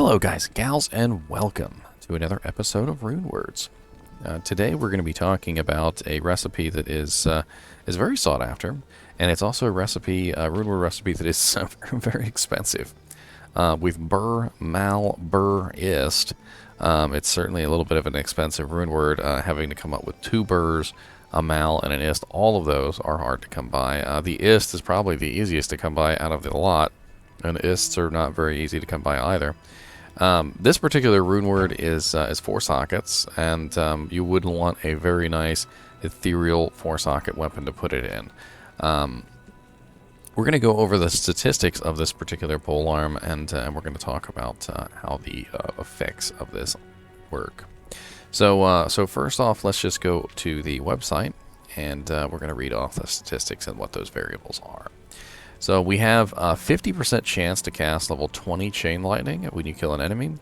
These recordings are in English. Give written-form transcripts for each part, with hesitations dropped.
Hello guys and gals, and welcome to another episode of Rune Words. Today we're going to be talking about a recipe that is very sought after, and it's also a recipe, Rune Word recipe that is very expensive. With BerMalBerIst, it's certainly a little bit of an expensive rune word, having to come up with two bers, a mal, and an ist. All of those are hard to come by. The ist is probably the easiest to come by out of the lot, and ists are not very easy to come by either. This particular rune word is 4 sockets, and you would want a very nice ethereal 4-socket weapon to put it in. We're going to go over the statistics of this particular polearm, and we're going to talk about how the effects of this work. So first off, let's just go to the website, and we're going to read off the statistics and what those variables are. So we have a 50% chance to cast level 20 Chain Lightning when you kill an enemy.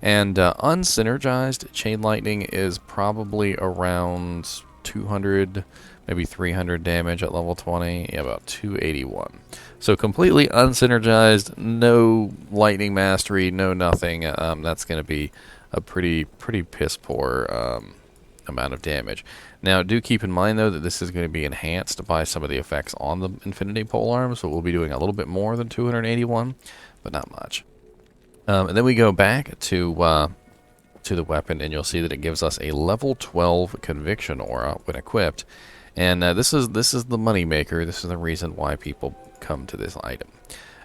And unsynergized Chain Lightning is probably around 200, maybe 300 damage at level 20. Yeah, about 281. So completely unsynergized, no Lightning Mastery, no nothing. That's going to be a pretty piss poor amount of damage. Now, do keep in mind, though, that this is going to be enhanced by some of the effects on the Infinity polearm, so we'll be doing a little bit more than 281, but not much. And then we go back to the weapon, and you'll see that it gives us a level 12 Conviction aura when equipped. And this is the money maker. This is the reason why people come to this item.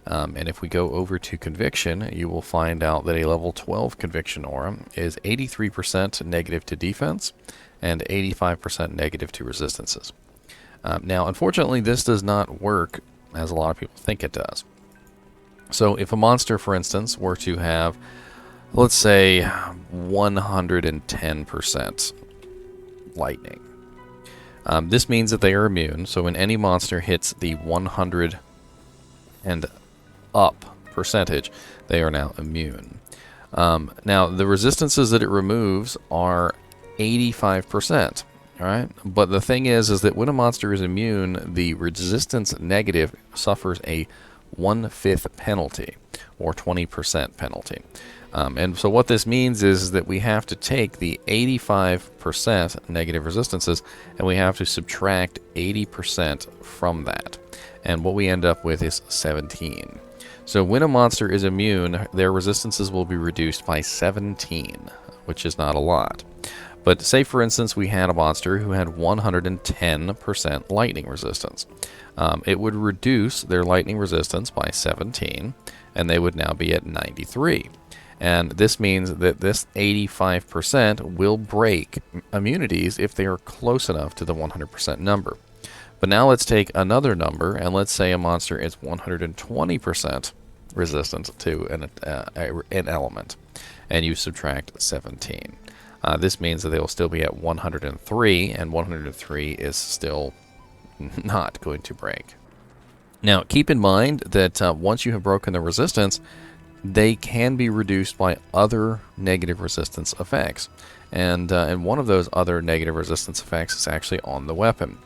And if we go over to Conviction, you will find out that a level 12 Conviction aura is 83% negative to defense and 85% negative to resistances. Now, unfortunately, this does not work as a lot of people think it does. So if a monster, for instance, were to have, let's say, 110% lightning, this means that they are immune. So when any monster hits the 100 and up percentage, they are now immune. Now, the resistances that it removes are 85%. All right, but the thing is that when a monster is immune, the resistance negative suffers a 1/5 penalty, or 20% penalty. And so what this means is that we have to take the 85% negative resistances, and we have to subtract 80% from that. And what we end up with is 17. So when a monster is immune, their resistances will be reduced by 17, which is not a lot. But say, for instance, we had a monster who had 110% lightning resistance. It would reduce their lightning resistance by 17, and they would now be at 93. And this means that this 85% will break immunities if they are close enough to the 100% number. But now let's take another number, and let's say a monster is 120% resistant to an element, and you subtract 17. This means that they will still be at 103, and 103 is still not going to break. Now, keep in mind that once you have broken the resistance, they can be reduced by other negative resistance effects. And one of those other negative resistance effects is actually on the weapon.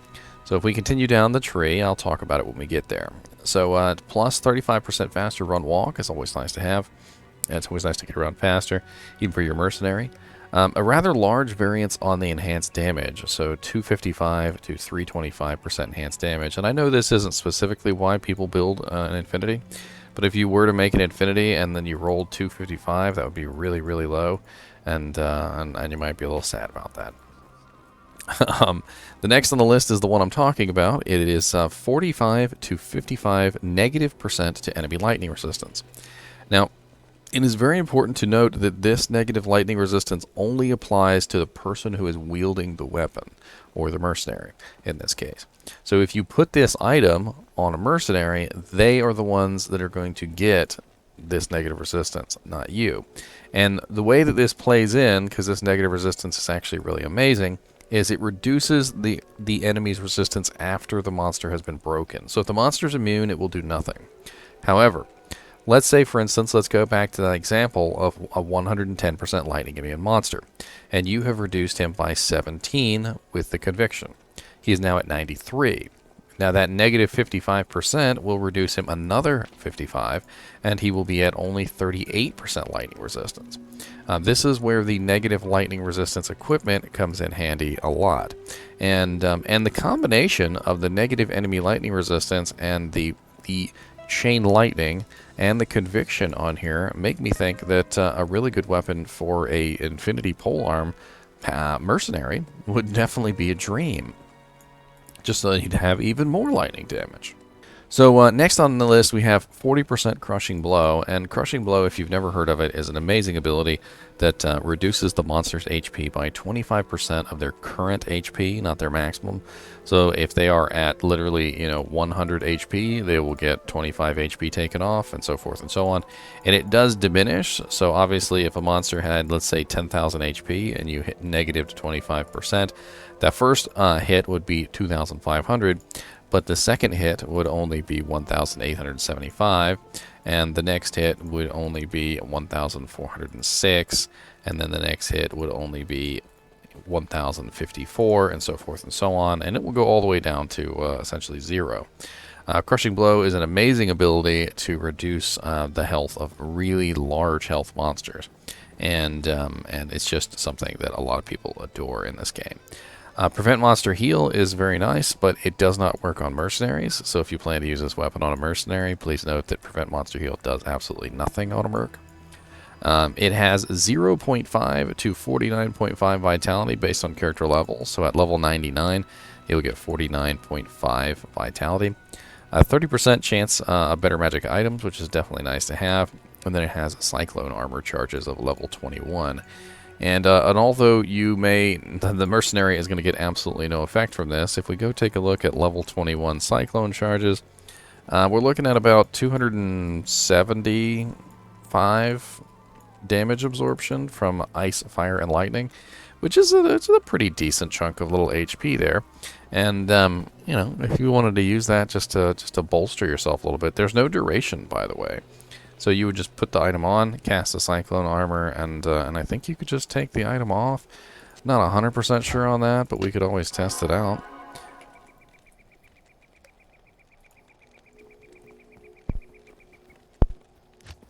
So if we continue down the tree, I'll talk about it when we get there. So plus 35% faster run walk is always nice to have. It's always nice to get around faster, even for your mercenary. A rather large variance on the enhanced damage, so 255 to 325% enhanced damage. And I know this isn't specifically why people build an Infinity, but if you were to make an Infinity and then you rolled 255, that would be really, really low, and you might be a little sad about that. The next on the list is the one I'm talking about. It is 45 to 55% negative to enemy lightning resistance. Now, it is very important to note that this negative lightning resistance only applies to the person who is wielding the weapon, or the mercenary in this case. So if you put this item on a mercenary, they are the ones that are going to get this negative resistance, not you. And the way that this plays in, because this negative resistance is actually really amazing, is it reduces the enemy's resistance after the monster has been broken. So if the monster's immune, it will do nothing. However, let's say, for instance, let's go back to that example of a 110% lightning immune monster, and you have reduced him by 17 with the Conviction. He is now at 93. Now that negative 55% will reduce him another 55, and he will be at only 38% lightning resistance. This is where the negative lightning resistance equipment comes in handy a lot. And the combination of the negative enemy lightning resistance and the chain lightning and the conviction on here make me think that a really good weapon for a Infinity polearm mercenary would definitely be a dream. Just so he'd have even more lightning damage. So next on the list we have 40% Crushing Blow, and Crushing Blow, if you've never heard of it, is an amazing ability that reduces the monster's HP by 25% of their current HP, not their maximum. So if they are at literally 100 HP, they will get 25 HP taken off, and so forth and so on. And it does diminish, so obviously if a monster had, let's say, 10,000 HP and you hit negative to 25%, that first hit would be 2,500. But the second hit would only be 1,875, and the next hit would only be 1,406, and then the next hit would only be 1,054, and so forth and so on, and it will go all the way down to essentially 0. Crushing Blow is an amazing ability to reduce the health of really large health monsters, and it's just something that a lot of people adore in this game. Prevent Monster Heal is very nice, but it does not work on mercenaries, so if you plan to use this weapon on a mercenary, please note that Prevent Monster Heal does absolutely nothing on a merc. It has 0.5 to 49.5 vitality based on character level, so at level 99, you'll get 49.5 vitality. 30% chance of better magic items, which is definitely nice to have, and then it has Cyclone Armor Charges of level 21. And although the mercenary is going to get absolutely no effect from this, if we go take a look at level 21 Cyclone Charges, we're looking at about 275 damage absorption from ice, fire, and lightning, which is it's a pretty decent chunk of little HP there. And if you wanted to use that just to bolster yourself a little bit, there's no duration, by the way. So you would just put the item on, cast the Cyclone Armor, and I think you could just take the item off. Not 100% sure on that, but we could always test it out.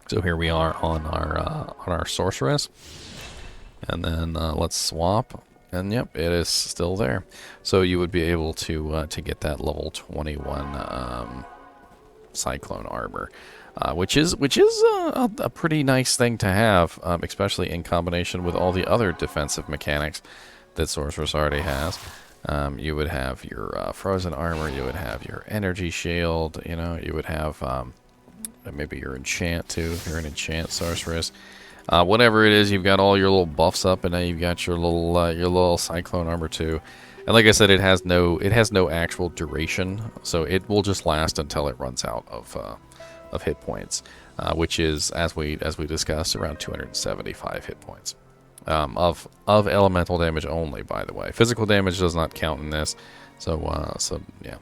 So here we are on our Sorceress, and then let's swap, and yep, it is still there. So you would be able to get that level 21 Cyclone Armor. Which is a pretty nice thing to have, especially in combination with all the other defensive mechanics that Sorceress already has. You would have your frozen armor, you would have your energy shield, you would have maybe your enchant too, if you're an enchant Sorceress. Whatever it is, you've got all your little buffs up, and now you've got your little Cyclone Armor too. And like I said, it has no actual duration, so it will just last until it runs out of hit points, which is, as we discussed, around 275 hit points of elemental damage only. By the way, physical damage does not count in this. So yeah.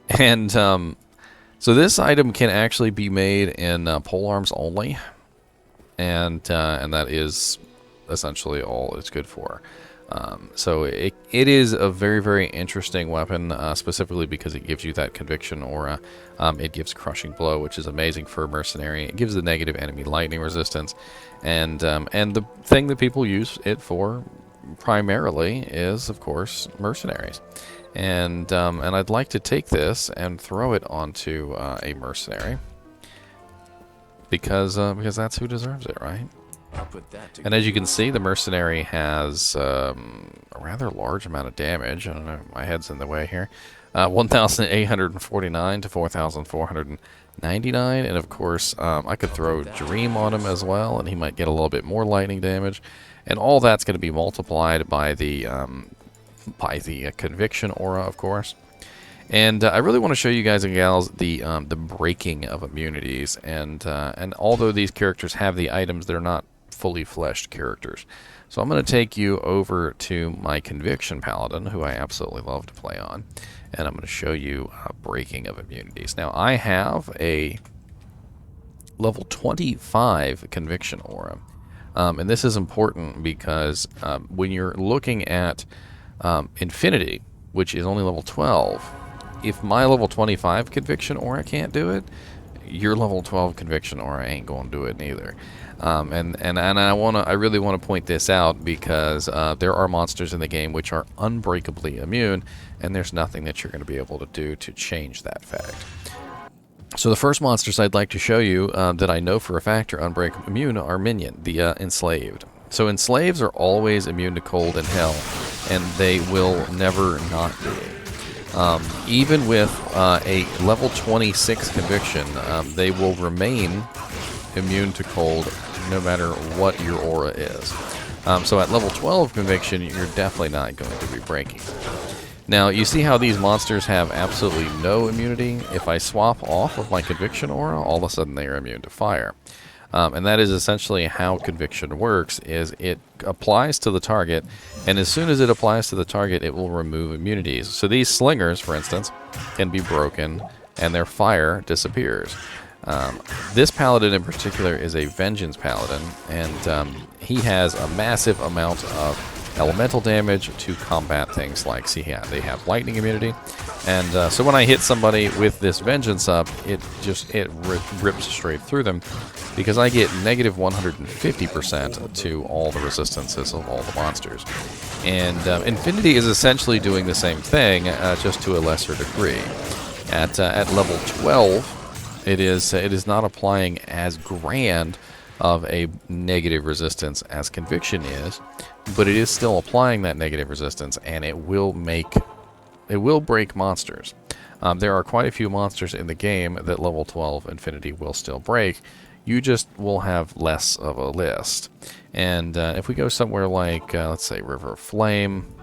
And so this item can actually be made in polearms only, and that is essentially all it's good for. So it is a very, very interesting weapon, specifically because it gives you that conviction aura. It gives Crushing Blow, which is amazing for a mercenary. It gives the negative enemy lightning resistance, and the thing that people use it for primarily is, of course, mercenaries. And I'd like to take this and throw it onto a mercenary because that's who deserves it, right? And as you can see, the mercenary has a rather large amount of damage. I don't know, my head's in the way here. 1,849 to 4,499, and of course, I could throw Dream on him as well, and he might get a little bit more lightning damage. And all that's going to be multiplied by the conviction aura, of course. And I really want to show you guys and gals the breaking of immunities. And although these characters have the items, they're not fully fleshed characters. So I'm going to take you over to my Conviction Paladin, who I absolutely love to play on, and I'm going to show you breaking of immunities. Now I have a level 25 Conviction aura, and this is important because when you're looking at Infinity, which is only level 12. If my level 25 Conviction Aura can't do it, your level 12 Conviction Aura ain't going to do it neither. And I really want to point this out because there are monsters in the game which are unbreakably immune, and there's nothing that you're going to be able to do to change that fact. So the first monsters I'd like to show you that I know for a fact are unbreakable immune are Minion, the Enslaved. So Enslaves are always immune to cold and hell, and they will never not be. Even with a level 26 Conviction, they will remain immune to cold no matter what your aura is. So at level 12 Conviction, you're definitely not going to be breaking. Now, you see how these monsters have absolutely no immunity? If I swap off of my Conviction Aura, all of a sudden they are immune to fire. And that is essentially how Conviction works, is it applies to the target, and as soon as it applies to the target, it will remove immunities. So these slingers, for instance, can be broken, and their fire disappears. This Paladin in particular is a Vengeance Paladin, and he has a massive amount of elemental damage to combat things like, see, yeah, they have lightning immunity, and so when I hit somebody with this Vengeance up, it rips straight through them, because I get negative 150% to all the resistances of all the monsters. And Infinity is essentially doing the same thing, just to a lesser degree. At level 12, it is not applying as grand of a negative resistance as Conviction is, but it is still applying that negative resistance, and it will break monsters. There are quite a few monsters in the game that level 12 Infinity will still break. You just will have less of a list. And if we go somewhere like, let's say, River of Flame,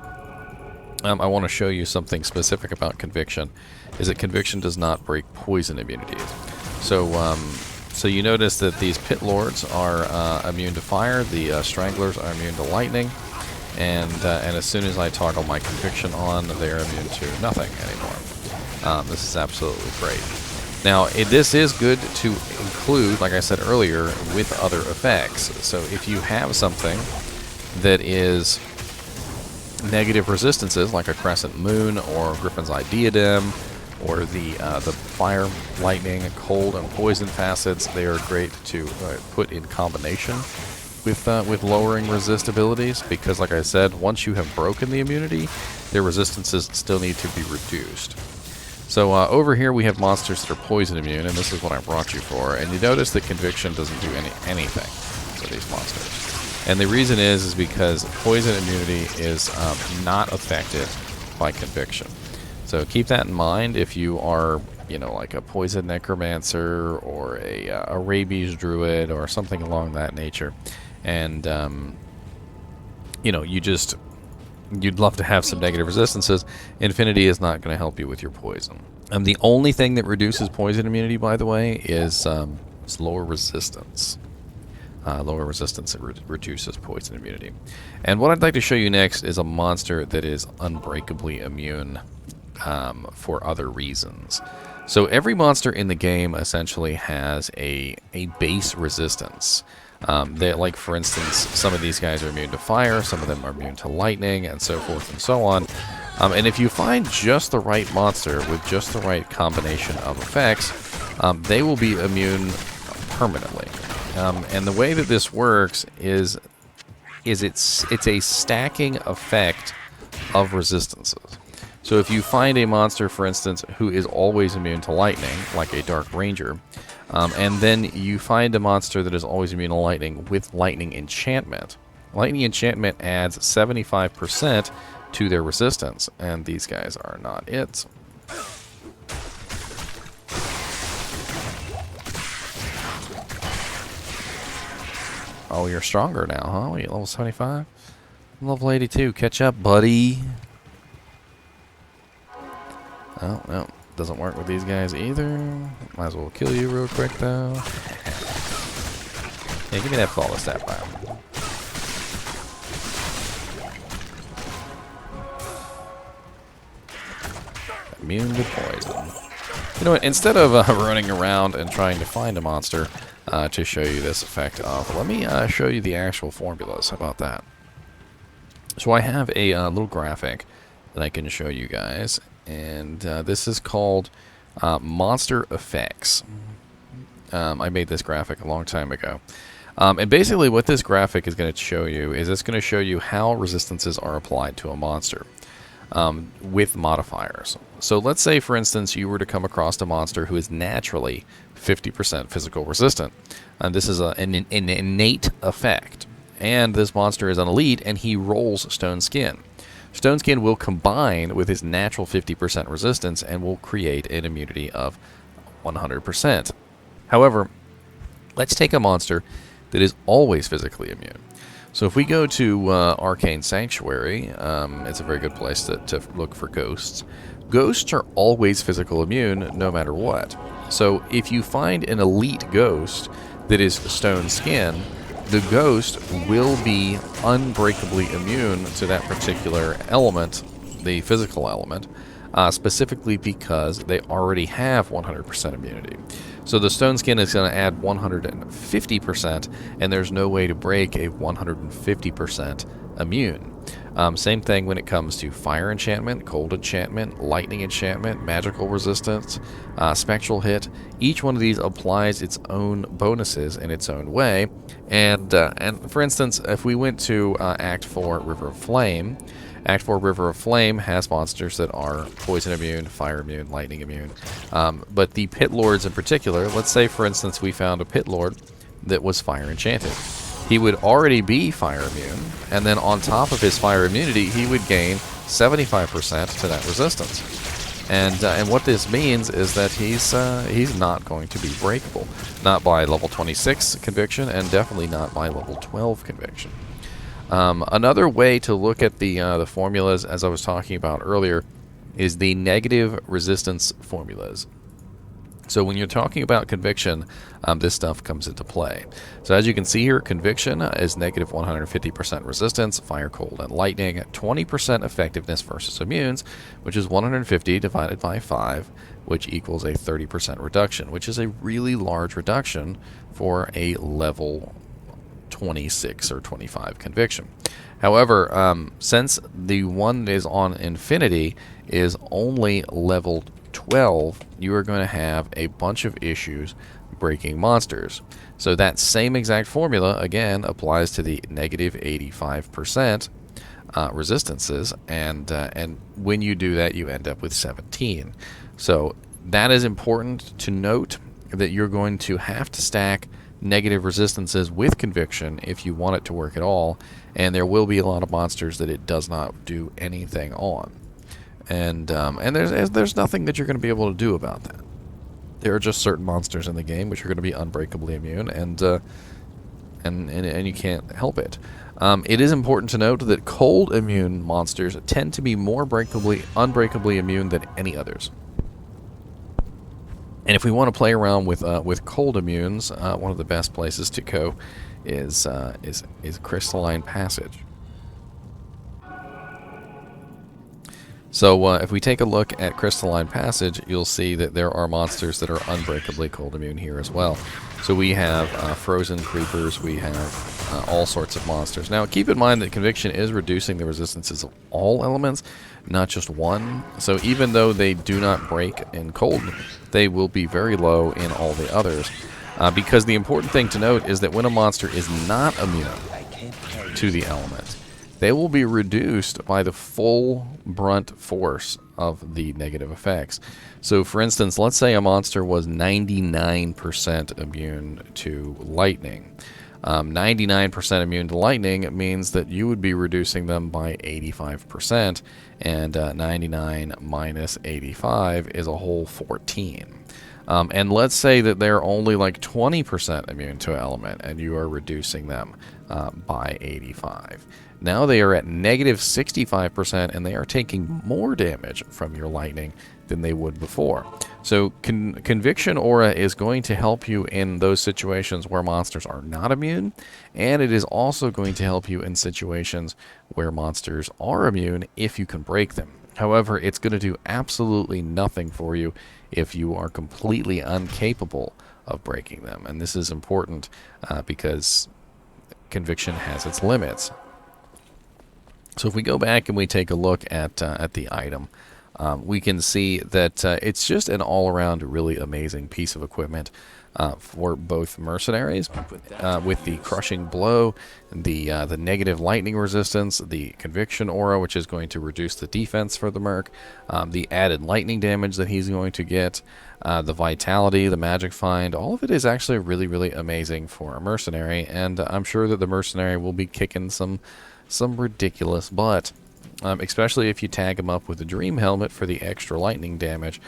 I want to show you something specific about Conviction, is that Conviction does not break poison immunities. So you notice that these Pit Lords are immune to fire, the Stranglers are immune to lightning, and as soon as I toggle my Conviction on, they're immune to nothing anymore. This is absolutely great. Now, this is good to include, like I said earlier, with other effects. So if you have something that is negative resistances, like a Crescent Moon or Griffin's Eye Diadem, or the fire, lightning, cold, and poison facets, they are great to put in combination with lowering resist abilities, because, like I said, once you have broken the immunity, their resistances still need to be reduced. So over here we have monsters that are poison immune, and this is what I brought you for. And you notice that Conviction doesn't do anything to these monsters. And the reason is because poison immunity is not affected by Conviction. So keep that in mind if you are, you know, like a poison necromancer or a rabies druid or something along that nature. And, you know, you'd love to have some negative resistances. Infinity is not going to help you with your poison. And the only thing that reduces poison immunity, by the way, is lower resistance. Lower resistance reduces poison immunity. And what I'd like to show you next is a monster that is unbreakably immune for other reasons. So every monster in the game essentially has a base resistance. Like, for instance, some of these guys are immune to fire, some of them are immune to lightning, and so forth and so on. And if you find just the right monster with just the right combination of effects, they will be immune permanently. And the way that this works is it's a stacking effect of resistances. So if you find a monster, for instance, who is always immune to lightning, like a Dark Ranger, and then you find a monster that is always immune to lightning with lightning enchantment. Lightning enchantment adds 75% to their resistance, and these guys are not it. Oh, you're stronger now, huh? Are you level 75? I'm level 82. Catch up, buddy. Oh, no. Doesn't work with these guys either. Might as well kill you real quick, though. Yeah, give me that flawless sapphire. Immune to poison. You know what? Instead of running around and trying to find a monster to show you this effect of, let me show you the actual formulas. How about that? So I have a little graphic that I can show you guys. And this is called Monster Effects. I made this graphic a long time ago. And basically what this graphic is going to show you is it's going to show you how resistances are applied to a monster with modifiers. So let's say, for instance, you were to come across a monster who is naturally 50% physical resistant. And this is an innate effect. And this monster is an elite, and he rolls Stone Skin. Stone Skin will combine with his natural 50% resistance and will create an immunity of 100%. However, let's take a monster that is always physically immune. So if we go to Arcane Sanctuary, it's a very good place to look for ghosts. Ghosts are always physical immune no matter what. So if you find an elite ghost that is Stone Skin, the ghost will be unbreakably immune to that particular element, the physical element, specifically because they already have 100% immunity. So the Stone Skin is going to add 150%, and there's no way to break a 150% immune. Same thing when it comes to fire enchantment, cold enchantment, lightning enchantment, magical resistance, spectral hit. Each one of these applies its own bonuses in its own way. And for instance, if we went to Act 4 River of Flame, Act 4 River of Flame has monsters that are poison immune, fire immune, lightning immune. But the Pit Lords in particular, let's say for instance we found a Pit Lord that was fire enchanted. He would already be fire immune, and then on top of his fire immunity, he would gain 75% to that resistance. And what this means is that he's not going to be breakable, not by level 26 conviction, and definitely not by level 12 conviction. Another way to look at the formulas, as I was talking about earlier, is the negative resistance formulas. So when you're talking about conviction, this stuff comes into play. So as you can see here, conviction is negative 150% resistance, fire, cold, and lightning, 20% effectiveness versus immunes, which is 150 divided by 5, which equals a 30% reduction, which is a really large reduction for a level 26 or 25 conviction. However, since the one that is on Infinity is only level 12, you are going to have a bunch of issues breaking monsters. So that same exact formula, again, applies to the negative 85% resistances, and when you do that, you end up with 17. So that is important to note, that you're going to have to stack negative resistances with conviction if you want it to work at all, and there will be a lot of monsters that it does not do anything on. And there's nothing that you're going to be able to do about that. There are just certain monsters in the game which are going to be unbreakably immune, and you can't help it. It is important to note that cold immune monsters tend to be more unbreakably immune than any others. And if we want to play around with cold immunes, one of the best places to go is Crystalline Passage. So if we take a look at Crystalline Passage, you'll see that there are monsters that are unbreakably cold immune here as well. So we have frozen creepers, we have all sorts of monsters. Now keep in mind that conviction is reducing the resistances of all elements, not just one. So even though they do not break in cold, they will be very low in all the others. Because the important thing to note is that when a monster is not immune to the element, they will be reduced by the full brunt force of the negative effects. So for instance, let's say a monster was 99% immune to lightning. 99% immune to lightning means that you would be reducing them by 85%, and 99 minus 85 is a whole 14. And let's say that they're only like 20% immune to an element, and you are reducing them by 85. Now they are at negative 65%, and they are taking more damage from your lightning than they would before. So Conviction Aura is going to help you in those situations where monsters are not immune, and it is also going to help you in situations where monsters are immune if you can break them. However, it's going to do absolutely nothing for you if you are completely incapable of breaking them. And this is important because Conviction has its limits. So if we go back and we take a look at the item, we can see that it's just an all-around really amazing piece of equipment for both mercenaries, with the crushing blow, the negative lightning resistance, the conviction aura, which is going to reduce the defense for the merc, the added lightning damage that he's going to get, the vitality, the magic find. All of it is actually really, really amazing for a mercenary, and I'm sure that the mercenary will be kicking some ridiculous butt. Especially if you tag him up with a dream helmet for the extra lightning damage.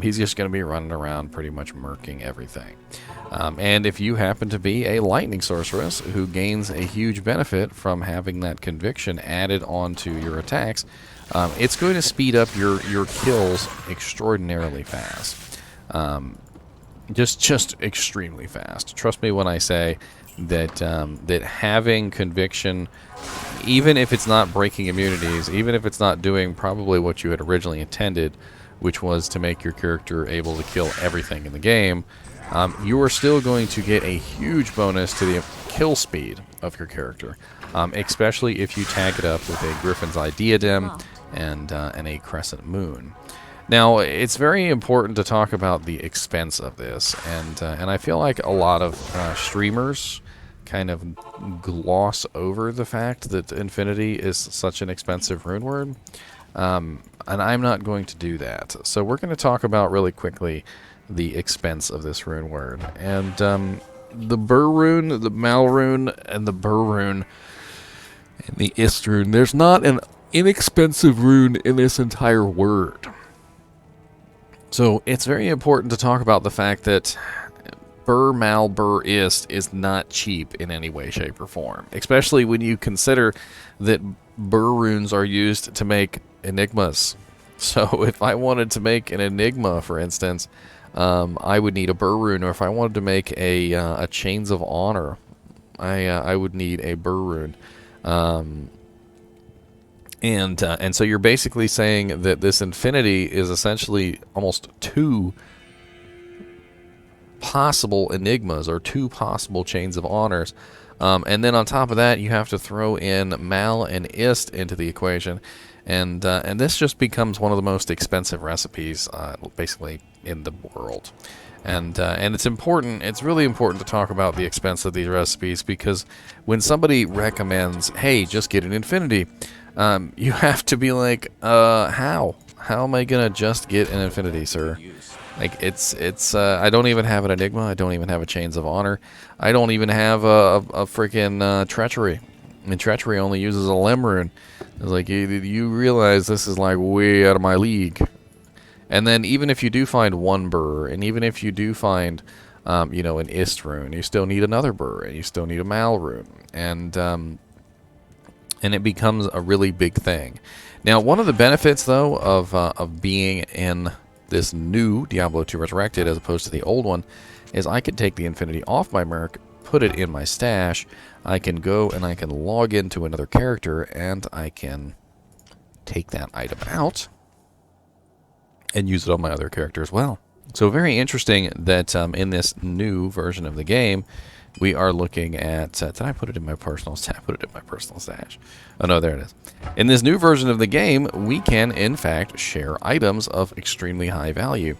He's just going to be running around pretty much murking everything. And if you happen to be a lightning sorceress who gains a huge benefit from having that conviction added onto your attacks, it's going to speed up your kills extraordinarily fast. Just extremely fast. Trust me when I say that that having conviction, even if it's not breaking immunities, even if it's not doing probably what you had originally intended, which was to make your character able to kill everything in the game, you are still going to get a huge bonus to the kill speed of your character, especially if you tag it up with a Griffin's Eye Diadem and a Crescent Moon. Now, it's very important to talk about the expense of this, and I feel like a lot of streamers kind of gloss over the fact that Infinity is such an expensive rune word, and I'm not going to do that. So we're going to talk about really quickly the expense of this rune word, and the Ber rune, the Mal rune, and the Ber rune, and the Ist rune. There's not an inexpensive rune in this entire word. So it's very important to talk about the fact that BerMalBerIst is not cheap in any way, shape, or form. Especially when you consider that Ber runes are used to make enigmas. So if I wanted to make an enigma, for instance, I would need a Ber rune. Or if I wanted to make a Chains of Honor, I would need a Ber rune. And so you're basically saying that this Infinity is essentially almost two possible enigmas or two possible Chains of Honors. And then on top of that, you have to throw in Mal and Ist into the equation. And this just becomes one of the most expensive recipes, basically, in the world. And it's important, it's really important to talk about the expense of these recipes, because when somebody recommends, hey, just get an Infinity, you have to be like, how? How am I gonna just get an Infinity, sir? Like, it's I don't even have an Enigma, I don't even have a Chains of Honor, I don't even have a freaking Treachery. I mean, Treachery only uses a Lem rune. It's like, you realize this is like way out of my league. And then even if you do find one Ber, and even if you do find, you know, an Ist rune, you still need another Ber, and you still need a Mal rune. And it becomes a really big thing. Now, one of the benefits, though, of being in this new Diablo 2 Resurrected as opposed to the old one, is I can take the Infinity off my merc, put it in my stash, I can go and I can log into another character, and I can take that item out and use it on my other character as well. So very interesting that in this new version of the game, we are looking at... did I put it in my personal stash? I put it in my personal stash. Oh, no, there it is. In this new version of the game, we can, in fact, share items of extremely high value.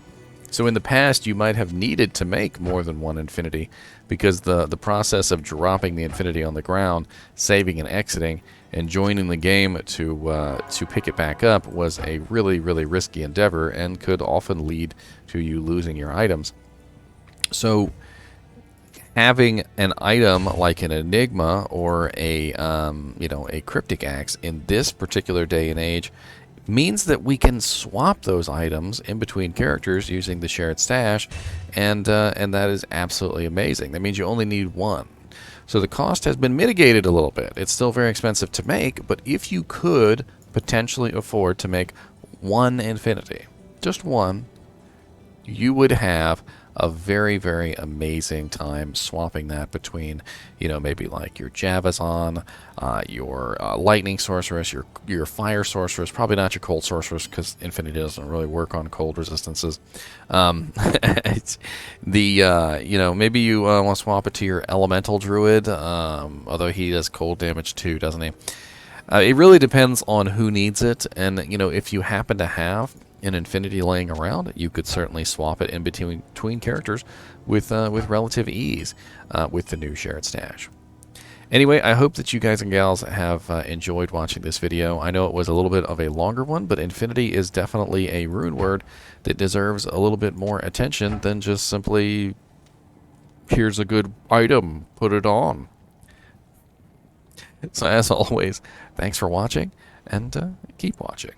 So in the past, you might have needed to make more than one Infinity, because the process of dropping the Infinity on the ground, saving and exiting, and joining the game to pick it back up was a really, really risky endeavor, and could often lead to you losing your items. So having an item like an Enigma or a you know, a Cryptic Axe in this particular day and age means that we can swap those items in between characters using the shared stash, and that is absolutely amazing. That means you only need one. So the cost has been mitigated a little bit. It's still very expensive to make, but if you could potentially afford to make one Infinity, just one, you would have a very, very amazing time swapping that between, you know, maybe like your Javazon, your Lightning Sorceress, your Fire Sorceress, probably not your Cold Sorceress, because Infinity doesn't really work on cold resistances. It's the, you know, maybe you want to swap it to your Elemental Druid, although he does cold damage too, doesn't he? It really depends on who needs it, and you know, if you happen to have an Infinity laying around, you could certainly swap it in between characters with relative ease with the new shared stash. Anyway, I hope that you guys and gals have enjoyed watching this video. I know it was a little bit of a longer one, but Infinity is definitely a rune word that deserves a little bit more attention than just simply, here's a good item, put it on. So as always, thanks for watching, and keep watching.